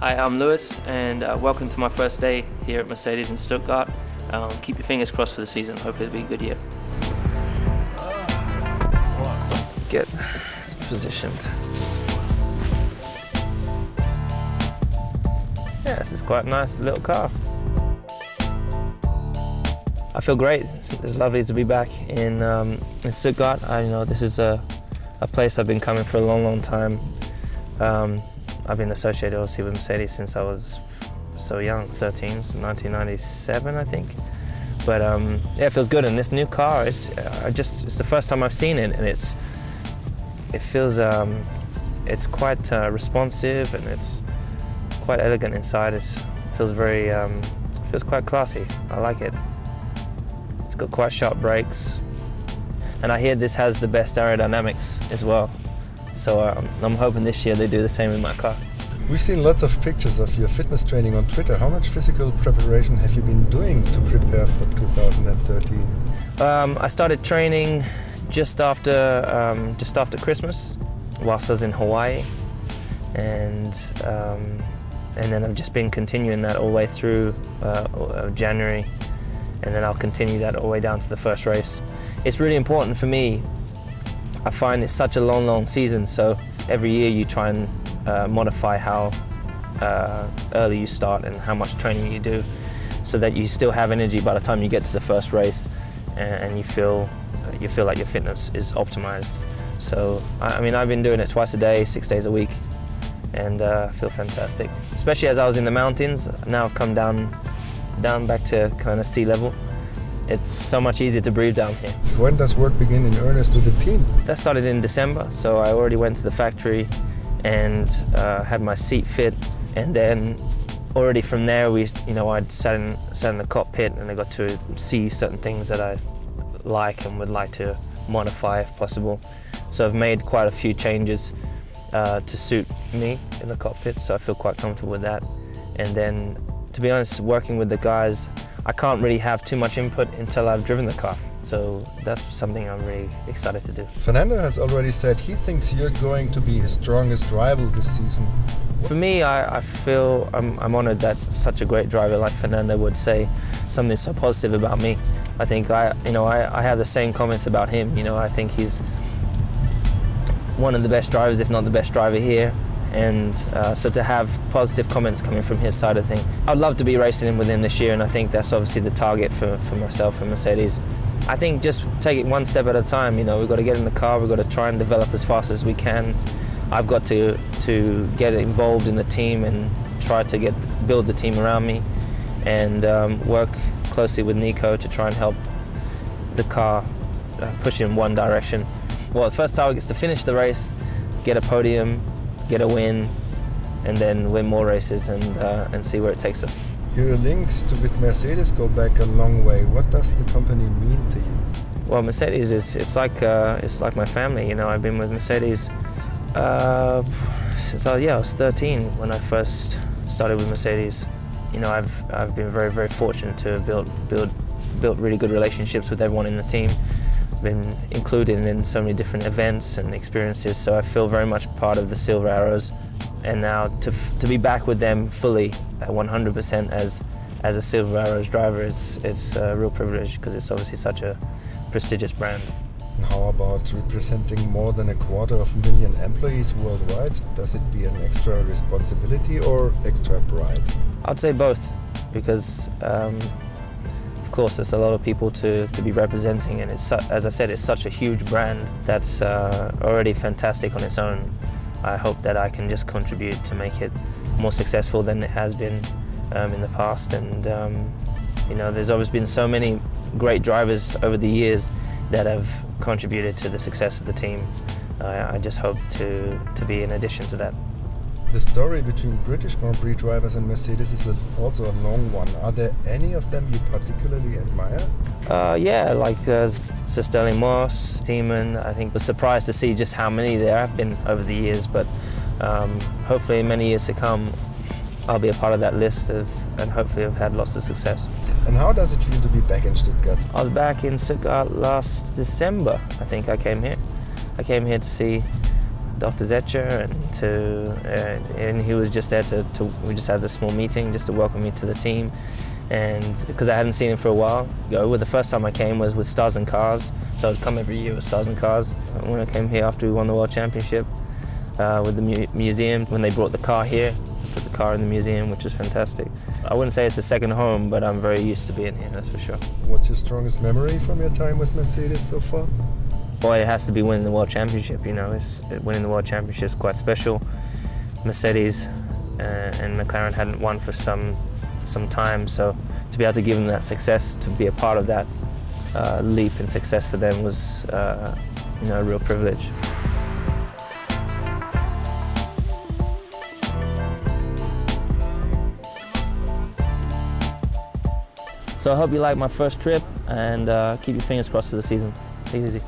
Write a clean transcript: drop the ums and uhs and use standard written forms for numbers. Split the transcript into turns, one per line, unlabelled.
Hi, I'm Lewis, and welcome to my first day here at Mercedes in Stuttgart. Keep your fingers crossed for the season. Hope it'll be a good year. Get positioned. Yeah, this is quite a nice little car. I feel great. It's lovely to be back in Stuttgart. This is a place I've been coming for a long, long time. I've been associated obviously with Mercedes since I was so young, 13, so 1997 I think. But yeah, it feels good. And this new car, it's the first time I've seen it, and it feels it's quite responsive, and it's quite elegant inside. It feels feels quite classy. I like it. It's got quite sharp brakes, and I hear this has the best aerodynamics as well. So I'm hoping this year they do the same in my car.
We've seen lots of pictures of your fitness training on Twitter. How much physical preparation have you been doing to prepare for 2013? I started training just after Christmas, whilst I was in Hawaii, and then I've just been continuing that all the way through January, and then I'll continue that all the way down to the first race. It's really important for me. I find it's such a long, long season, so every year you try and modify how early you start and how much training you do, so that you still have energy by the time you get to the first race, and you feel like your fitness is optimized. So I've been doing it twice a day, 6 days a week, and I feel fantastic. Especially as I was in the mountains. Now I've come down back to kind of sea level. It's so much easier to breathe down here. When does work begin in earnest with the team?
That started in December, so I already went to the factory and had my seat fit, and then already from there I'd sat in the cockpit, and I got to see certain things that I like and would like to modify if possible. So I've made quite a few changes to suit me in the cockpit, so I feel quite comfortable with that. And then, to be honest, working with the guys, I can't really have too much input until I've driven the car. So that's something I'm really excited to do.
Fernando has already said he thinks you're going to be his strongest rival this season.
For me, I feel I'm honored that such a great driver like Fernando would say something so positive about me. I think I have the same comments about him. I think he's one of the best drivers, if not the best driver here. And so to have positive comments coming from his side of things, I'd love to be racing with him this year, and I think that's obviously the target for myself and Mercedes. I think just take it one step at a time. We've got to get in the car, we've got to try and develop as fast as we can. I've got to get involved in the team and try to build the team around me, and work closely with Nico to try and help the car push in one direction. Well, the first target is to finish the race, get a podium, get a win, and then win more races and see where it takes us.
Your links with Mercedes go back a long way. What does the company mean to you?
Well, Mercedes it's like my family. I've been with Mercedes since I was 13 when I first started with Mercedes. I've been very, very fortunate to have built really good relationships with everyone in the team. Been included in so many different events and experiences, so I feel very much part of the Silver Arrows. And now to be back with them fully, 100% as a Silver Arrows driver, it's a real privilege, because it's obviously such a prestigious brand.
And how about representing more than 250,000 employees worldwide? Does it be an extra responsibility or extra pride?
I'd say both, because of course, there's a lot of people to be representing, and as I said, it's such a huge brand that's already fantastic on its own. I hope that I can just contribute to make it more successful than it has been in the past. And there's always been so many great drivers over the years that have contributed to the success of the team. I just hope to be an addition to that.
The story between British Grand Prix drivers and Mercedes is also a long one. Are there any of them you particularly admire?
Yeah, like Sir Sterling Moss, Tiemann. I think was surprised to see just how many there have been over the years, but hopefully in many years to come I'll be a part of that list and hopefully have had lots of success.
And how does it feel to be back in Stuttgart?
I was back in Stuttgart last December. I think I came here. I came here to see Dr. Zetcher, and he was just there we just had a small meeting just to welcome me to the team. And because I hadn't seen him for a while, the first time I came was with Stars and Cars, so I'd come every year with Stars and Cars. When I came here after we won the World Championship with the museum, when they brought the car here, put the car in the museum, which was fantastic. I wouldn't say it's a second home, but I'm very used to being here, that's for sure.
What's your strongest memory from your time with Mercedes so far?
Boy, it has to be winning the World Championship, you know. Winning the World Championship is quite special. Mercedes and McLaren hadn't won for some time, so to be able to give them that success, to be a part of that leap in success for them was a real privilege. So I hope you like my first trip, and keep your fingers crossed for the season. Take it easy.